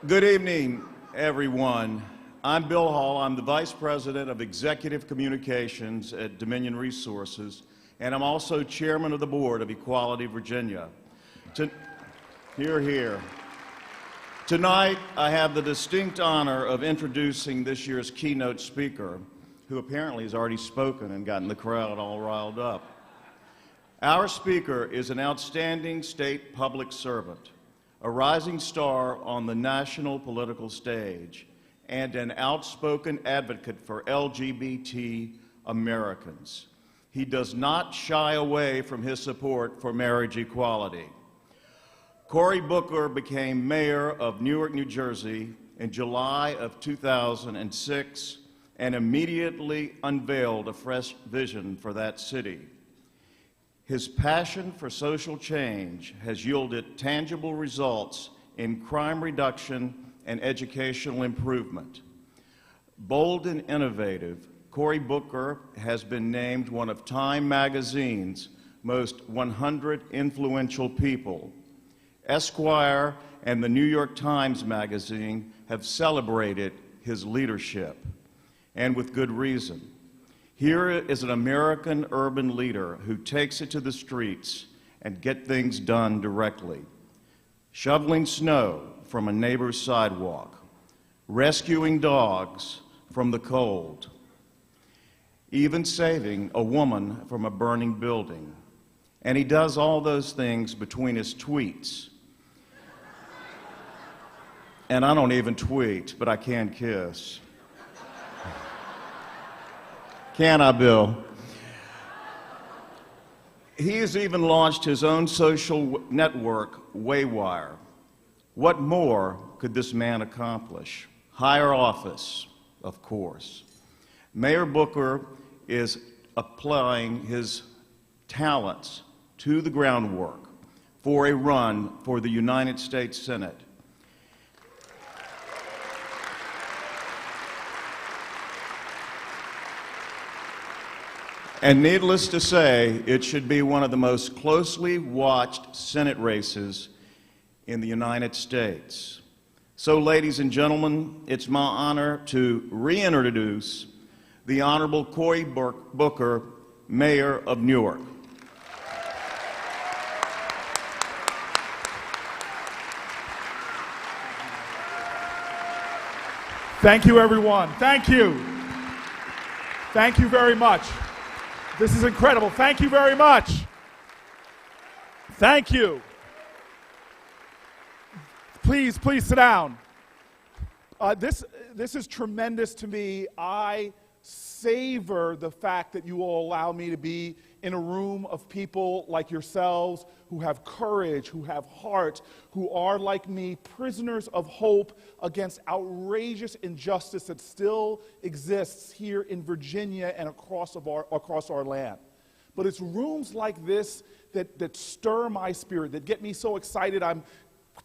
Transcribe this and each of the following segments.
Good evening, everyone. I'm Bill Hall. I'm the Vice President of Executive Communications at Dominion Resources, and I'm also Chairman of the Board of Equality Virginia. Here. Tonight, I have the distinct honor of introducing this year's keynote speaker, who apparently has already spoken and gotten the crowd all riled up. Our speaker is an outstanding state public servant, a rising star on the national political stage, and an outspoken advocate for LGBT Americans. He does not shy away from his support for marriage equality. Cory Booker became mayor of Newark, New Jersey in July of 2006 and immediately unveiled a fresh vision for that city. His passion for social change has yielded tangible results in crime reduction and educational improvement. Bold and innovative, Cory Booker has been named one of Time magazine's most 100 influential people. Esquire and the New York Times magazine have celebrated his leadership, and with good reason. Here is an American urban leader who takes it to the streets and gets things done directly. Shoveling snow from a neighbor's sidewalk, rescuing dogs from the cold, even saving a woman from a burning building. And he does all those things between his tweets. And I don't even tweet, but I can kiss. Can I, Bill? He has even launched his own social network, Waywire. What more could this man accomplish? Higher office, of course. Mayor Booker is applying his talents to the groundwork for a run for the United States Senate. And needless to say, it should be one of the most closely watched Senate races in the United States. So, ladies and gentlemen, it's my honor to reintroduce the Honorable Cory Booker, Mayor of Newark. Thank you, everyone. Thank you. Thank you very much. This is incredible. Thank you very much. Thank you. Please sit down. This is tremendous to me. I savor the fact that you will allow me to be in a room of people like yourselves who have courage, who have heart, who are, like me, prisoners of hope against outrageous injustice that still exists here in Virginia and across our land. But it's rooms like this that stir my spirit, that get me so excited I'm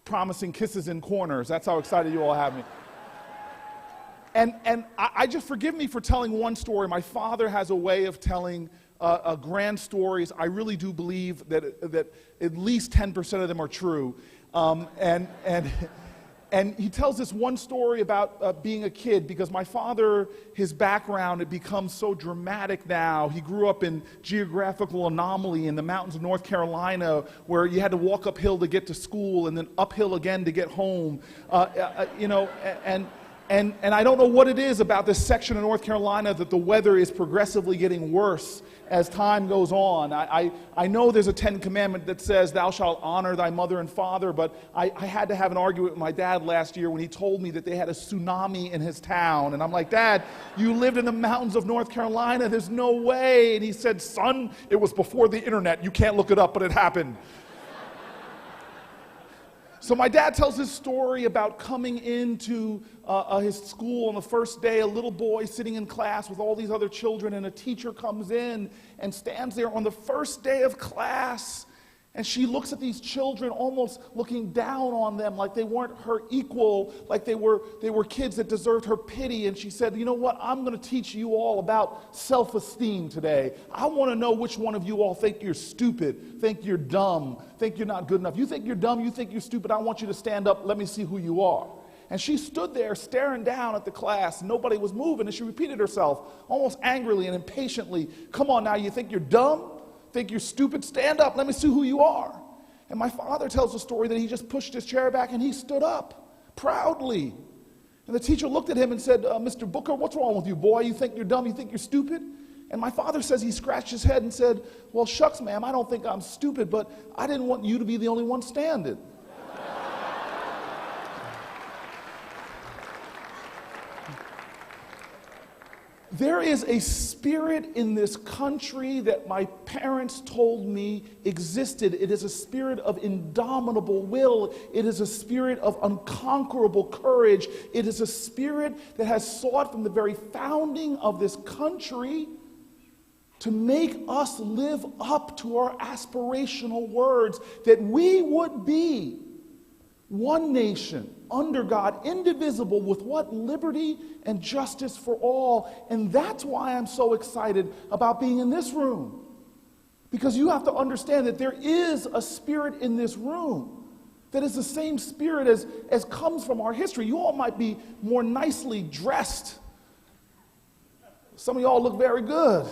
promising kisses in corners. That's how excited you all have me. And I just, forgive me for telling one story. My father has a way of telling grand stories. I really do believe that at least 10% of them are true. And he tells this one story about being a kid, because my father, his background, it becomes so dramatic now. He grew up in geographical anomaly in the mountains of North Carolina, where you had to walk uphill to get to school and then uphill again to get home. And I don't know what it is about this section of North Carolina that the weather is progressively getting worse as time goes on. I know there's a 10th commandment that says, thou shalt honor thy mother and father, but I had to have an argument with my dad last year when he told me that they had a tsunami in his town. And I'm like, Dad, you lived in the mountains of North Carolina. There's no way. And he said, son, it was before the internet. You can't look it up, but it happened. So my dad tells this story about coming into his school on the first day, a little boy sitting in class with all these other children, and a teacher comes in and stands there on the first day of class, and she looks at these children almost looking down on them like they weren't her equal, like they were kids that deserved her pity. And she said, you know what, I'm going to teach you all about self-esteem today. I want to know which one of you all think you're stupid, think you're dumb, think you're not good enough. You think you're dumb, you think you're stupid, I want you to stand up, let me see who you are. And she stood there staring down at the class. Nobody was moving, and she repeated herself, almost angrily and impatiently, "Come on now, you think you're dumb? Think you're stupid? Stand up, let me see who you are." And my father tells the story that he just pushed his chair back and he stood up proudly. And the teacher looked at him and said, "Mr. Booker, what's wrong with you, boy? You think you're dumb? You think you're stupid?" And my father says he scratched his head and said, "Well, shucks, ma'am, I don't think I'm stupid, but I didn't want you to be the only one standing." There is a spirit in this country that my parents told me existed. It is a spirit of indomitable will. It is a spirit of unconquerable courage. It is a spirit that has sought from the very founding of this country to make us live up to our aspirational words, that we would be one nation under God, indivisible, with what? Liberty and justice for all. And that's why I'm so excited about being in this room. Because you have to understand that there is a spirit in this room that is the same spirit as comes from our history. You all might be more nicely dressed. Some of y'all look very good.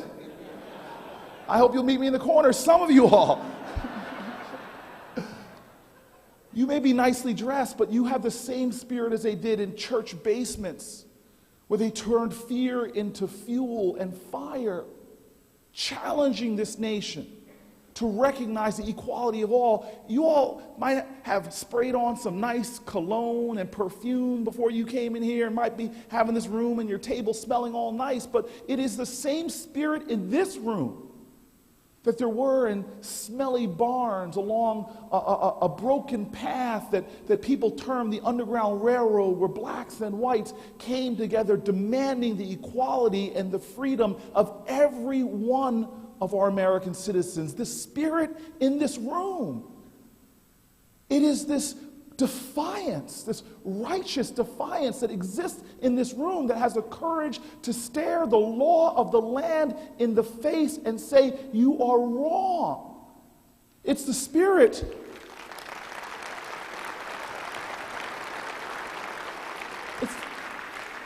I hope you'll meet me in the corner, some of you all. You may be nicely dressed, but you have the same spirit as they did in church basements, where they turned fear into fuel and fire, challenging this nation to recognize the equality of all. You all might have sprayed on some nice cologne and perfume before you came in here, and might be having this room and your table smelling all nice, but it is the same spirit in this room that there were in smelly barns along a broken path that people termed the Underground Railroad, where blacks and whites came together demanding the equality and the freedom of every one of our American citizens. The spirit in this room, it is this defiance, this righteous defiance that exists in this room, that has the courage to stare the law of the land in the face and say, "You are wrong." It's the spirit.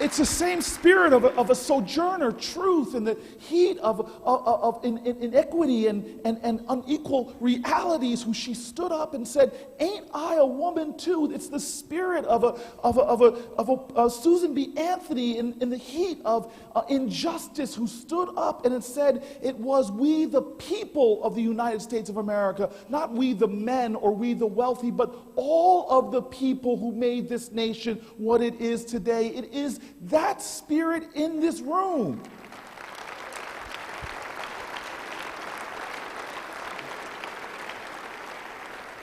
It's the same spirit of a sojourner truth in the heat of inequity and unequal realities, who she stood up and said, "Ain't I a woman too?" It's the spirit of a Susan B. Anthony in the heat of injustice, who stood up and it said, "It was we the people of the United States of America, not we the men or we the wealthy, but all of the people who made this nation what it is today." It is that spirit in this room.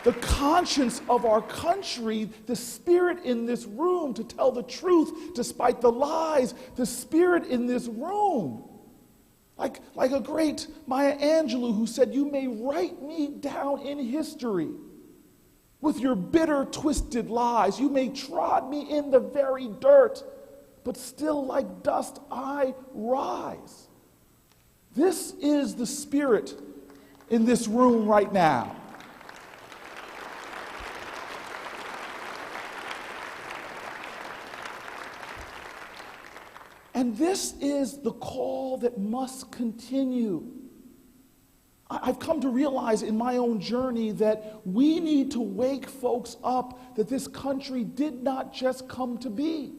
The conscience of our country, the spirit in this room to tell the truth despite the lies, the spirit in this room. Like a great Maya Angelou, who said, "You may write me down in history with your bitter, twisted lies. You may trod me in the very dirt, but still like dust I rise." This is the spirit in this room right now. And this is the call that must continue. I've come to realize in my own journey that we need to wake folks up that this country did not just come to be.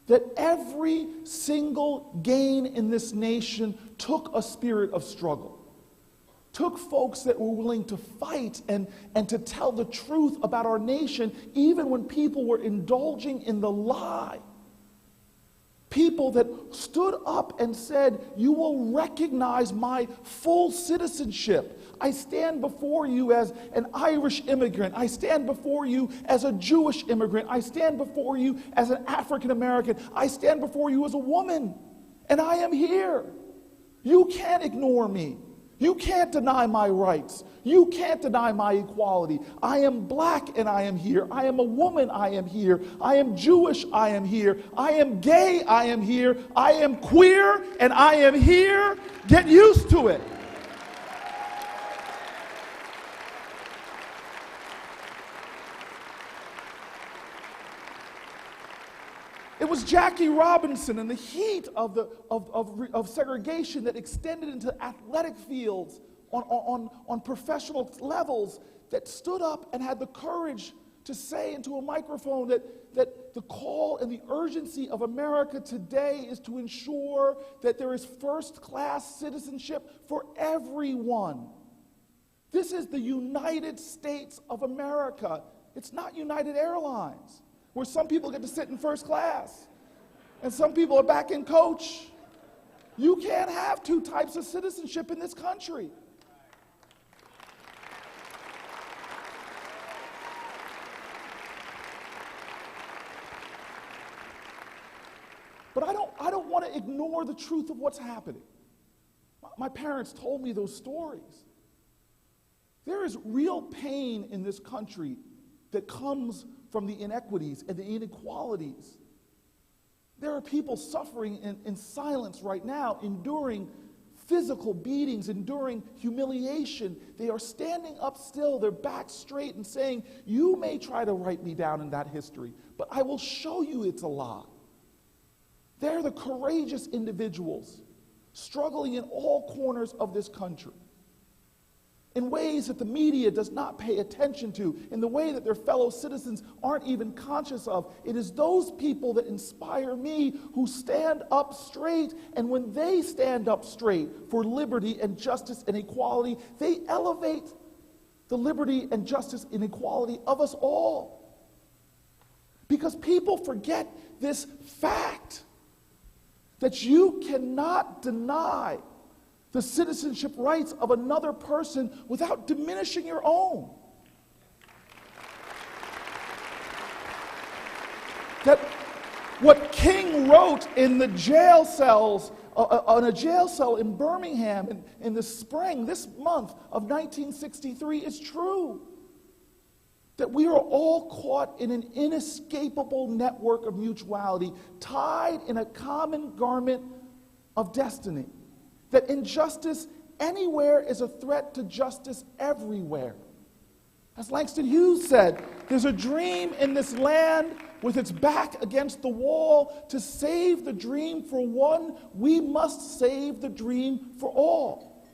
That every single gain in this nation took a spirit of struggle, took folks that were willing to fight and to tell the truth about our nation, even when people were indulging in the lie. People that stood up and said, "You will recognize my full citizenship. I stand before you as an Irish immigrant. I stand before you as a Jewish immigrant. I stand before you as an African American. I stand before you as a woman. And I am here. You can't ignore me. You can't deny my rights. You can't deny my equality. I am black and I am here. I am a woman, I am here. I am Jewish, I am here. I am gay, I am here. I am queer and I am here." Get used to it. It was Jackie Robinson in the heat of segregation that extended into athletic fields on professional levels that stood up and had the courage to say into a microphone that the call and the urgency of America today is to ensure that there is first-class citizenship for everyone. This is the United States of America. It's not United Airlines, where some people get to sit in first class and some people are back in coach. You can't have two types of citizenship in this country. But I don't want to ignore the truth of what's happening. My parents told me those stories. There is real pain in this country that comes from the inequities and the inequalities. There are people suffering in silence right now, enduring physical beatings, enduring humiliation. They are standing up still, their backs straight, and saying, you may try to write me down in that history, but I will show you it's a lie. They're the courageous individuals struggling in all corners of this country in ways that the media does not pay attention to, in the way that their fellow citizens aren't even conscious of. It is those people that inspire me who stand up straight, and when they stand up straight for liberty and justice and equality, they elevate the liberty and justice and equality of us all. Because people forget this fact that you cannot deny the citizenship rights of another person without diminishing your own. That what King wrote in the jail cells, on a jail cell in Birmingham in the spring, this month of 1963, is true. That we are all caught in an inescapable network of mutuality, tied in a common garment of destiny. That injustice anywhere is a threat to justice everywhere. As Langston Hughes said, there's a dream in this land with its back against the wall. To save the dream for one, we must save the dream for all.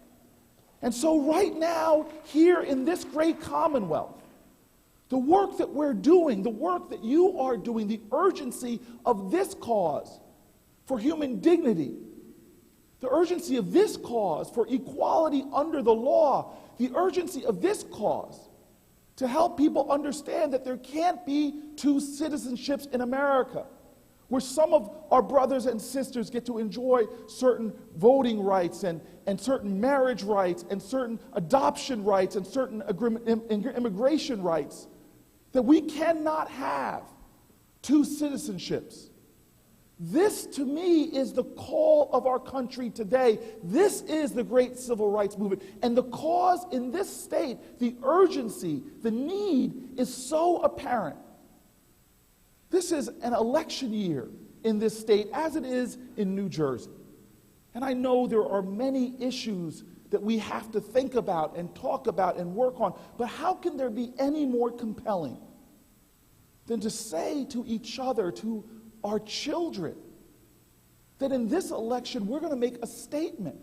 And so right now, here in this great Commonwealth, the work that we're doing, the work that you are doing, the urgency of this cause for human dignity, the urgency of this cause for equality under the law, the urgency of this cause to help people understand that there can't be two citizenships in America, where some of our brothers and sisters get to enjoy certain voting rights and certain marriage rights and certain adoption rights and certain immigration rights, that we cannot have two citizenships. This, to me, is the call of our country today. This is the great civil rights movement. And the cause in this state, the urgency, the need is so apparent. This is an election year in this state, as it is in New Jersey. And I know there are many issues that we have to think about and talk about and work on, but how can there be any more compelling than to say to each other, to our children, that in this election we're going to make a statement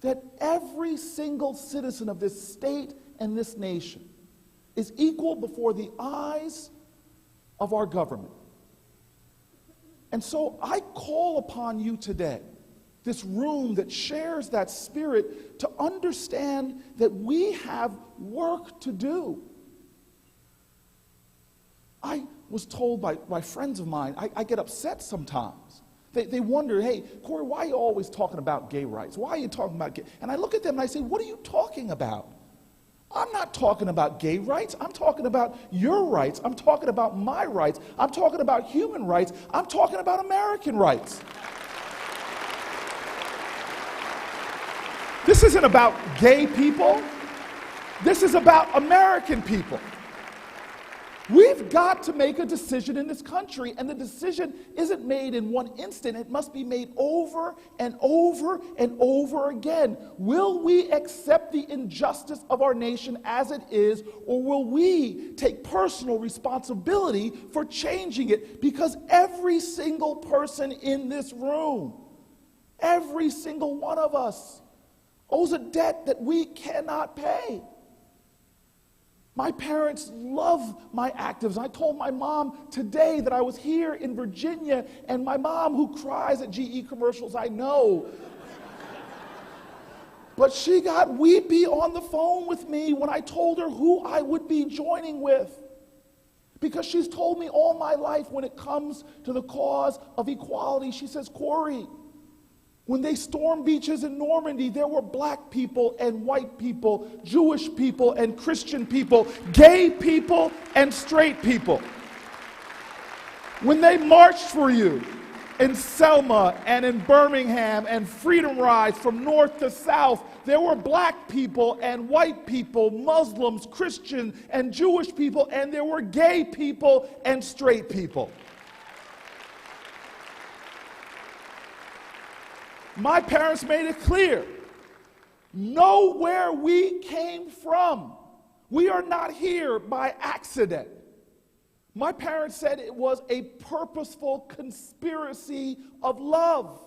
that every single citizen of this state and this nation is equal before the eyes of our government. And so I call upon you today, this room that shares that spirit, to understand that we have work to do. I was told by friends of mine, I get upset sometimes. They wonder, hey, Cory, why are you always talking about gay rights? Why are you talking about gay? And I look at them and I say, what are you talking about? I'm not talking about gay rights. I'm talking about your rights. I'm talking about my rights. I'm talking about human rights. I'm talking about American rights. This isn't about gay people. This is about American people. We've got to make a decision in this country, and the decision isn't made in one instant. It must be made over and over and over again. Will we accept the injustice of our nation as it is, or will we take personal responsibility for changing it? Because every single person in this room, every single one of us, owes a debt that we cannot pay. My parents love my actives. I told my mom today that I was here in Virginia, and my mom, who cries at GE commercials, I know. But she got weepy on the phone with me when I told her who I would be joining with. Because she's told me all my life, when it comes to the cause of equality, she says, Cory, when they stormed beaches in Normandy, there were black people and white people, Jewish people and Christian people, gay people and straight people. When they marched for you in Selma and in Birmingham and freedom rides from north to south, there were black people and white people, Muslims, Christian and Jewish people, and there were gay people and straight people. My parents made it clear, know where we came from. We are not here by accident. My parents said it was a purposeful conspiracy of love.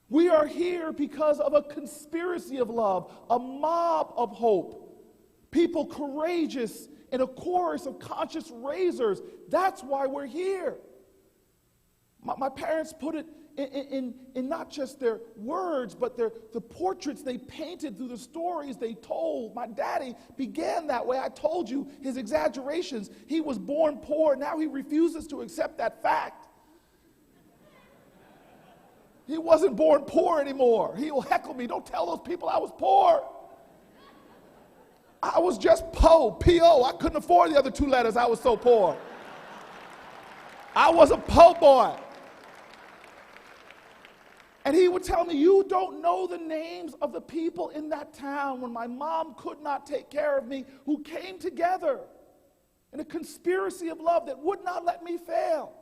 We are here because of a conspiracy of love, a mob of hope, people courageous in a chorus of conscious raisers. That's why we're here. My parents put it in not just their words, but the portraits they painted through the stories they told. My daddy began that way. I told you his exaggerations. He was born poor. Now he refuses to accept that fact. He wasn't born poor anymore. He will heckle me. Don't tell those people I was poor. I was just P-O. I couldn't afford the other two letters. I was so poor. I was a po boy. And he would tell me, you don't know the names of the people in that town when my mom could not take care of me, who came together in a conspiracy of love that would not let me fail.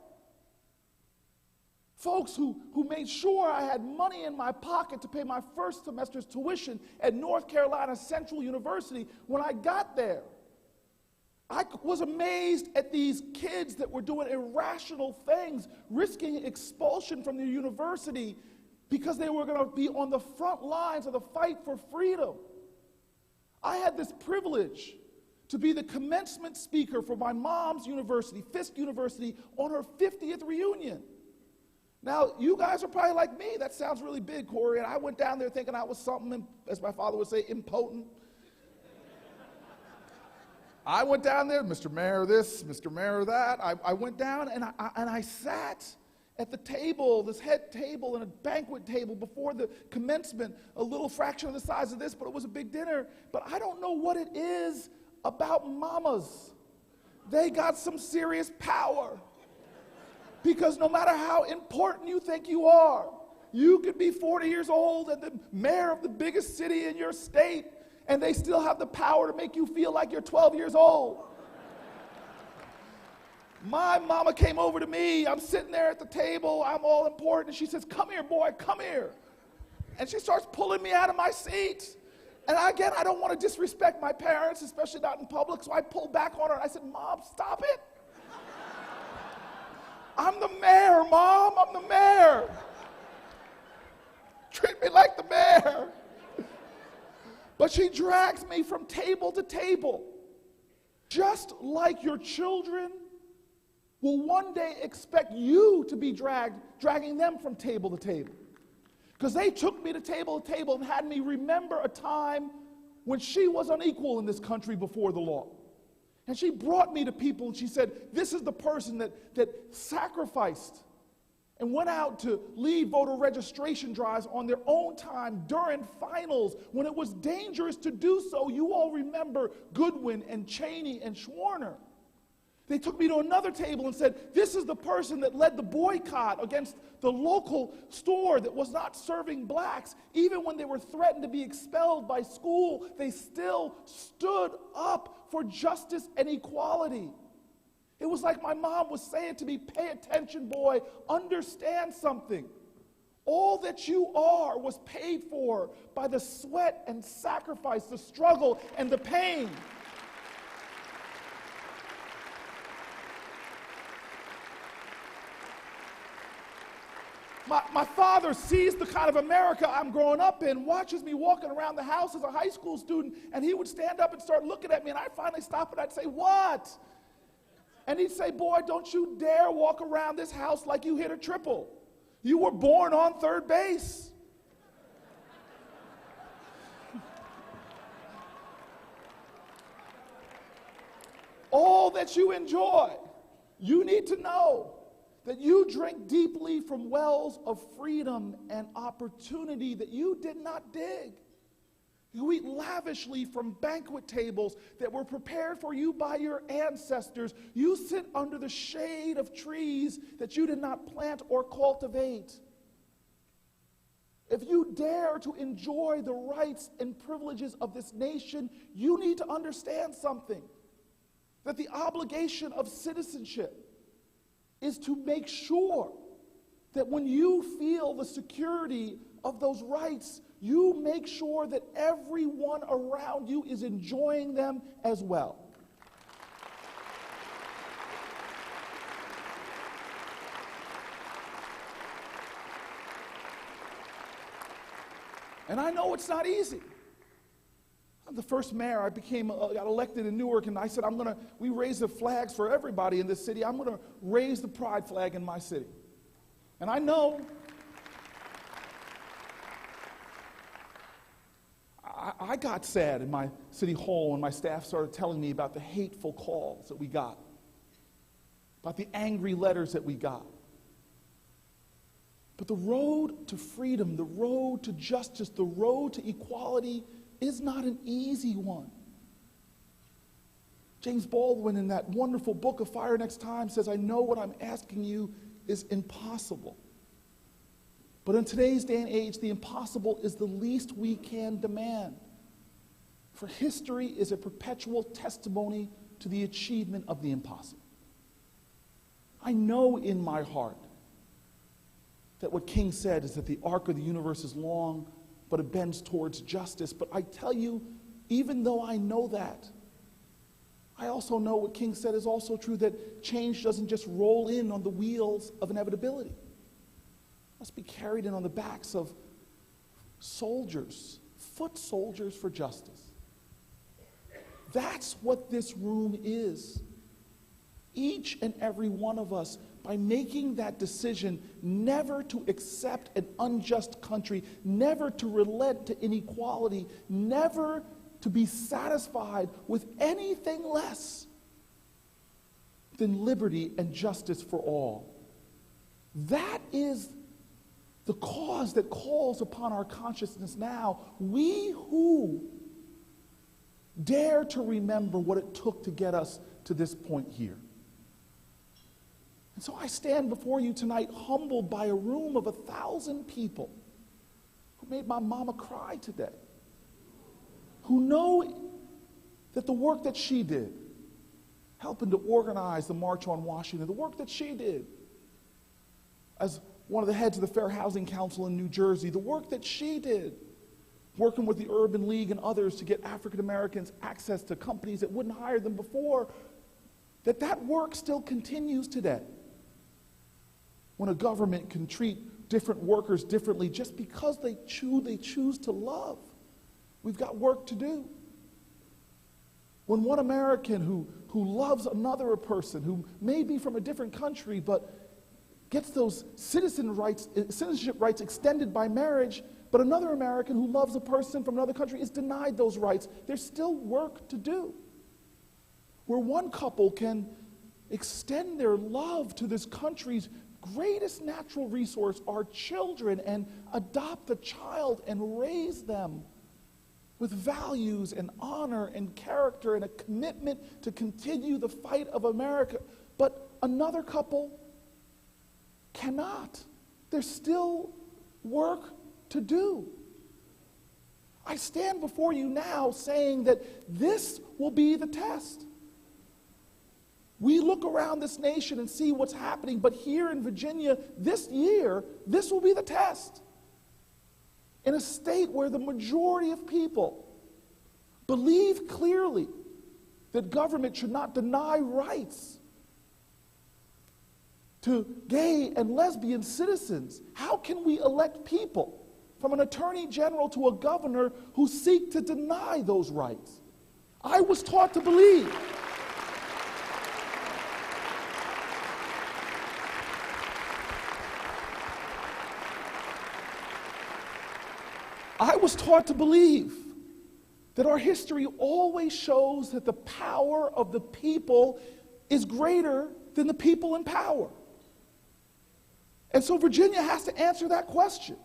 Folks who made sure I had money in my pocket to pay my first semester's tuition at North Carolina Central University. When I got there, I was amazed at these kids that were doing irrational things, risking expulsion from their university because they were going to be on the front lines of the fight for freedom. I had this privilege to be the commencement speaker for my mom's university, Fisk University, on her 50th reunion. Now, you guys are probably like me. That sounds really big, Cory. And I went down there thinking I was something, as my father would say, impotent. I went down there, Mr. Mayor this, Mr. Mayor that. I went down and I sat at the table, this head table and a banquet table before the commencement, a little fraction of the size of this, but it was a big dinner. But I don't know what it is about mamas. They got some serious power. Because no matter how important you think you are, you could be 40 years old and the mayor of the biggest city in your state, and they still have the power to make you feel like you're 12 years old. My mama came over to me. I'm sitting there at the table. I'm all important. And she says, come here, boy, come here. And she starts pulling me out of my seat. And again, I don't want to disrespect my parents, especially not in public, so I pulled back on her. I said, Mom, stop it. I'm the mayor, Mom. I'm the mayor. Treat me like the mayor. But she drags me from table to table. Just like your children will one day expect you to be dragging them from table to table. Because they took me to table and had me remember a time when she was unequal in this country before the law. And she brought me to people and she said, this is the person that sacrificed and went out to lead voter registration drives on their own time during finals when it was dangerous to do so. You all remember Goodwin and Cheney and Schwerner. They took me to another table and said, this is the person that led the boycott against the local store that was not serving blacks. Even when they were threatened to be expelled by school, they still stood up for justice and equality. It was like my mom was saying to me, pay attention, boy, understand something. All that you are was paid for by the sweat and sacrifice, the struggle and the pain. My father sees the kind of America I'm growing up in, watches me walking around the house as a high school student, and he would stand up and start looking at me, and I'd finally stop and I'd say, what? And he'd say, boy, don't you dare walk around this house like you hit a triple. You were born on third base. All that you enjoy, you need to know that you drink deeply from wells of freedom and opportunity that you did not dig. You eat lavishly from banquet tables that were prepared for you by your ancestors. You sit under the shade of trees that you did not plant or cultivate. If you dare to enjoy the rights and privileges of this nation, you need to understand something. That the obligation of citizenship is to make sure that when you feel the security of those rights, you make sure that everyone around you is enjoying them as well. And I know it's not easy. I'm the first mayor. I got elected in Newark, and I said, we raise the flags for everybody in this city. I'm going to raise the pride flag in my city. And I know I got sad in my city hall when my staff started telling me about the hateful calls that we got, about the angry letters that we got. But the road to freedom, the road to justice, the road to equality is not an easy one. James Baldwin, in that wonderful book of Fire Next Time, says, I know what I'm asking you is impossible. But in today's day and age, the impossible is the least we can demand. For history is a perpetual testimony to the achievement of the impossible. I know in my heart that what King said is that the arc of the universe is long, but it bends towards justice. But I tell you, even though I know that, I also know what King said is also true, that change doesn't just roll in on the wheels of inevitability. It must be carried in on the backs of soldiers, foot soldiers for justice. That's what this room is. Each and every one of us, by making that decision never to accept an unjust country, never to relent to inequality, never to be satisfied with anything less than liberty and justice for all. That is the cause that calls upon our consciousness now. We who dare to remember what it took to get us to this point here. And so I stand before you tonight humbled by a room of 1,000 people who made my mama cry today, who know that the work that she did, helping to organize the March on Washington, the work that she did as one of the heads of the Fair Housing Council in New Jersey, the work that she did working with the Urban League and others to get African Americans access to companies that wouldn't hire them before, that work still continues today. When a government can treat different workers differently just because they choose to love. We've got work to do. When one American who loves another person, who may be from a different country, but gets those citizenship rights extended by marriage, but another American who loves a person from another country is denied those rights, there's still work to do. Where one couple can extend their love to this country's greatest natural resource, our children, and adopt a child and raise them with values and honor and character and a commitment to continue the fight of America. But another couple cannot. There's still work to do. I stand before you now saying that this will be the test. We look around this nation and see what's happening, but here in Virginia this year, this will be the test. In a state where the majority of people believe clearly that government should not deny rights to gay and lesbian citizens, how can we elect people from an attorney general to a governor who seek to deny those rights? I was taught to believe that our history always shows that the power of the people is greater than the people in power. And so Virginia has to answer that question.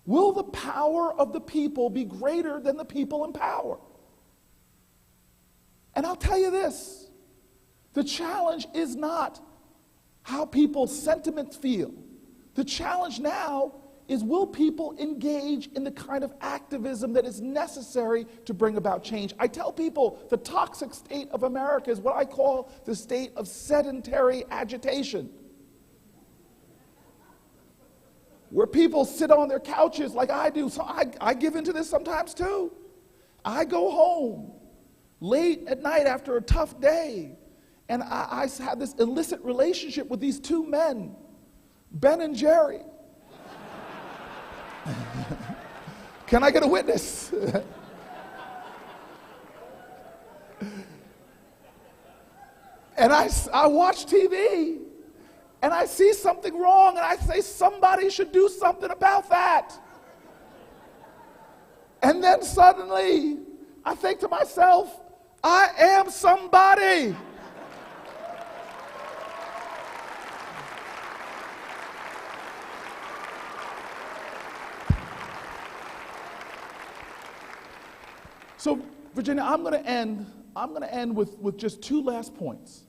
Will the power of the people be greater than the people in power? And I'll tell you this, the challenge is not how people's sentiments feel. The challenge now is, will people engage in the kind of activism that is necessary to bring about change? I tell people the toxic state of America is what I call the state of sedentary agitation, where people sit on their couches like I do. So I give into this sometimes too. I go home late at night after a tough day, and I have this illicit relationship with these two men, Ben and Jerry. Can I get a witness? And I watch TV, and I see something wrong, and I say, somebody should do something about that. And then suddenly, I think to myself, I am somebody. So, Virginia, I'm going to end with just two last points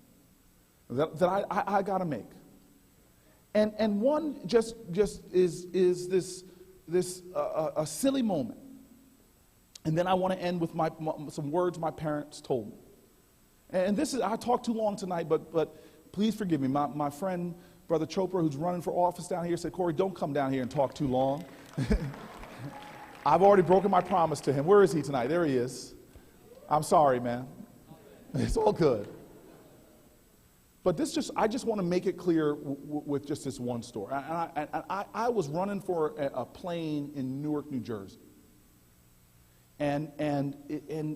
that I got to make. And one just is this a silly moment. And then I want to end with some words my parents told me. And this is, I talked too long tonight, but please forgive me. My friend, Brother Chopra, who's running for office down here, said, Cory, don't come down here and talk too long. I've already broken my promise to him. Where is he tonight? There he is. I'm sorry, man. It's all good. But I just want to make it clear with just this one story. I was running for a plane in Newark, New Jersey. And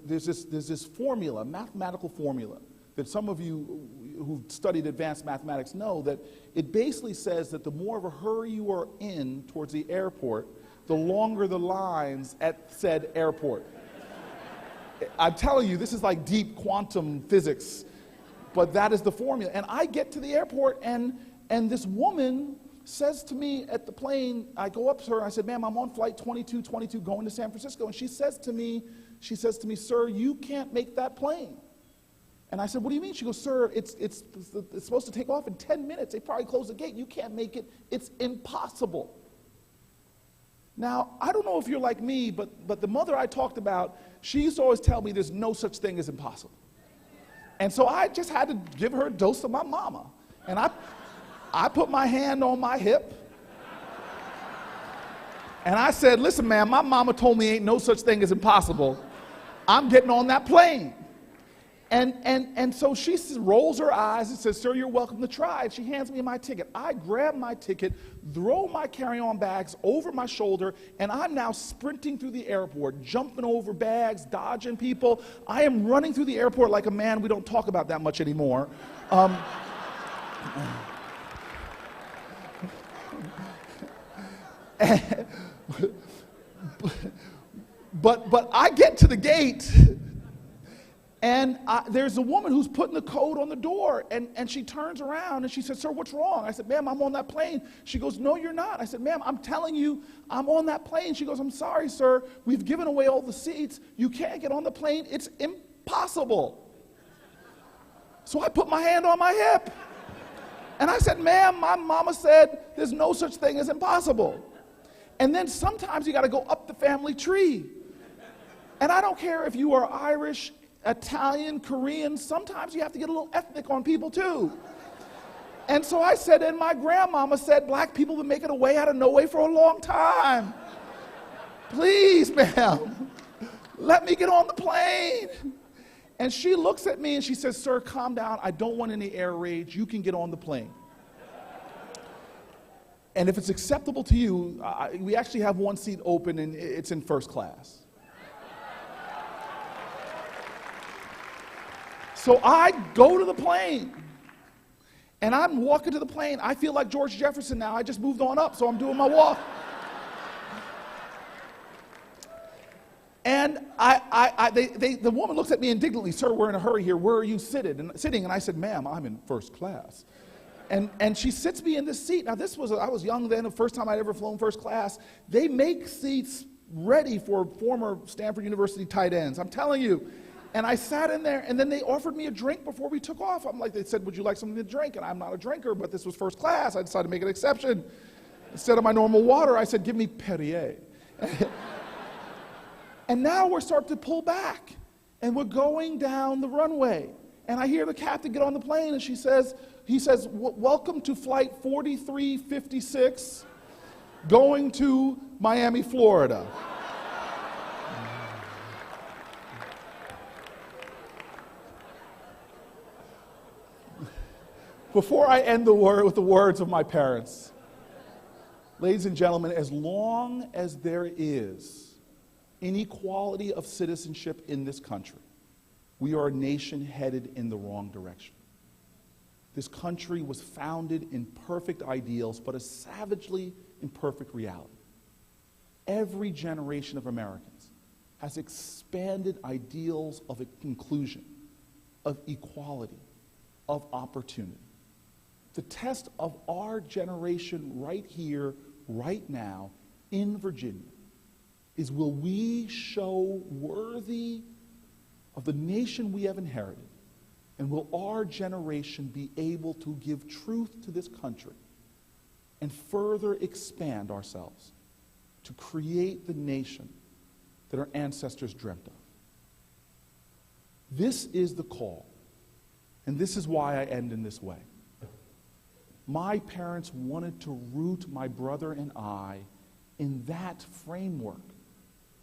there's this formula, mathematical formula, that some of you who've studied advanced mathematics know, that it basically says that the more of a hurry you are in towards the airport, the longer the lines at said airport. I'm telling you, this is like deep quantum physics, but that is the formula. And I get to the airport, and this woman says to me at the plane, I go up to her, and I said, ma'am, I'm on flight 2222 going to San Francisco. And she says to me, sir, you can't make that plane. And I said, what do you mean? She goes, sir, it's supposed to take off in 10 minutes. They probably close the gate. You can't make it. It's impossible. Now, I don't know if you're like me, but the mother I talked about, she used to always tell me there's no such thing as impossible. And so I just had to give her a dose of my mama. And I put my hand on my hip, and I said, listen, ma'am, my mama told me ain't no such thing as impossible. I'm getting on that plane. And so she rolls her eyes and says, sir, you're welcome to try. And she hands me my ticket. I grab my ticket, throw my carry-on bags over my shoulder, and I'm now sprinting through the airport, jumping over bags, dodging people. I am running through the airport like a man we don't talk about that much anymore. But I get to the gate, and there's a woman who's putting the code on the door, and she turns around and she says, sir, what's wrong? I said, ma'am, I'm on that plane. She goes, no, you're not. I said, ma'am, I'm telling you, I'm on that plane. She goes, I'm sorry, sir. We've given away all the seats. You can't get on the plane. It's impossible. So I put my hand on my hip, and I said, ma'am, my mama said there's no such thing as impossible. And then sometimes you got to go up the family tree. And I don't care if you are Irish, Italian, Korean, sometimes you have to get a little ethnic on people too. And so I said, and my grandmama said, black people have been making a way out of no way for a long time. Please, ma'am, let me get on the plane. And she looks at me and she says, sir, calm down. I don't want any air rage. You can get on the plane. And if it's acceptable to you, we actually have one seat open and it's in first class. So I go to the plane, and I'm walking to the plane. I feel like George Jefferson now. I just moved on up, so I'm doing my walk. And the woman looks at me indignantly, sir, we're in a hurry here. Where are you sitting? And I said, ma'am, I'm in first class. And she sits me in this seat. Now, I was young then, the first time I'd ever flown first class. They make seats ready for former Stanford University tight ends. I'm telling you. And I sat in there, and then they offered me a drink before we took off. They said, would you like something to drink? And I'm not a drinker, but this was first class. I decided to make an exception. Instead of my normal water, I said, give me Perrier. And now we're starting to pull back, and we're going down the runway. And I hear the captain get on the plane, and he says, welcome to flight 4356, going to Miami, Florida. Before I end with the words of my parents, ladies and gentlemen, as long as there is inequality of citizenship in this country, we are a nation headed in the wrong direction. This country was founded in perfect ideals, but a savagely imperfect reality. Every generation of Americans has expanded ideals of inclusion, of equality, of opportunity. The test of our generation right here, right now, in Virginia, is will we show worthy of the nation we have inherited, and will our generation be able to give truth to this country and further expand ourselves to create the nation that our ancestors dreamt of? This is the call, and this is why I end in this way. My parents wanted to root my brother and I in that framework.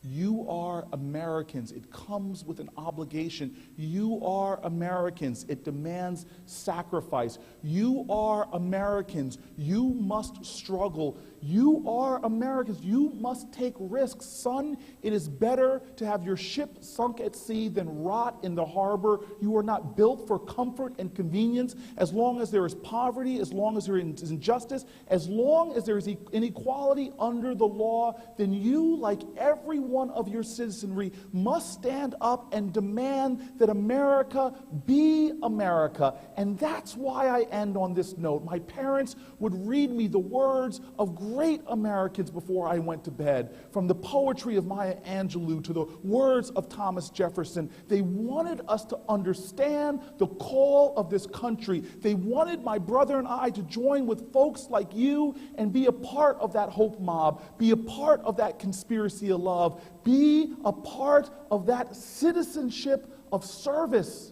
You are Americans. It comes with an obligation. You are Americans. It demands sacrifice. You are Americans. You must struggle. You are Americans. You must take risks. Son, it is better to have your ship sunk at sea than rot in the harbor. You are not built for comfort and convenience. As long as there is poverty, as long as there is injustice, as long as there is inequality under the law, then you, like every one of your citizenry, must stand up and demand that America be America. And that's why I end on this note. My parents would read me the words of great Americans before I went to bed, from the poetry of Maya Angelou to the words of Thomas Jefferson. They wanted us to understand the call of this country. They wanted my brother and I to join with folks like you and be a part of that hope mob, be a part of that conspiracy of love, be a part of that citizenship of service.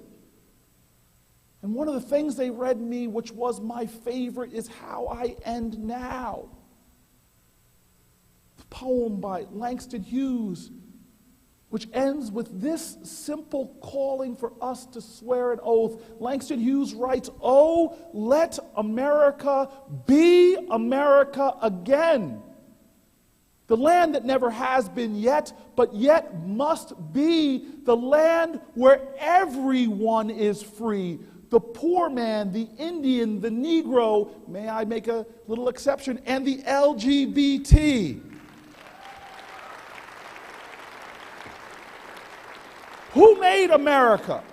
And one of the things they read me, which was my favorite, is how I end now. The poem by Langston Hughes, which ends with this simple calling for us to swear an oath. Langston Hughes writes, "Oh, let America be America again. The land that never has been yet, but yet must be, the land where everyone is free. The poor man, the Indian, the Negro," may I make a little exception, "and the LGBT. Who made America?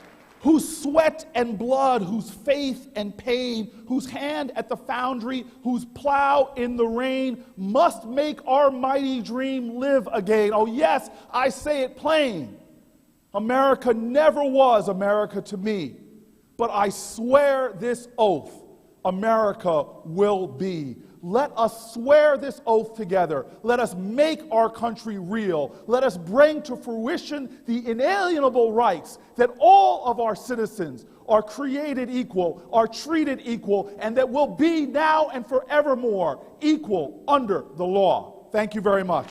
Whose sweat and blood, whose faith and pain, whose hand at the foundry, whose plow in the rain, must make our mighty dream live again. Oh yes, I say it plain. America never was America to me, but I swear this oath, America will be Let us swear this oath together. Let us make our country real. Let us bring to fruition the inalienable rights that all of our citizens are created equal, are treated equal, and that will be now and forevermore equal under the law. Thank you very much.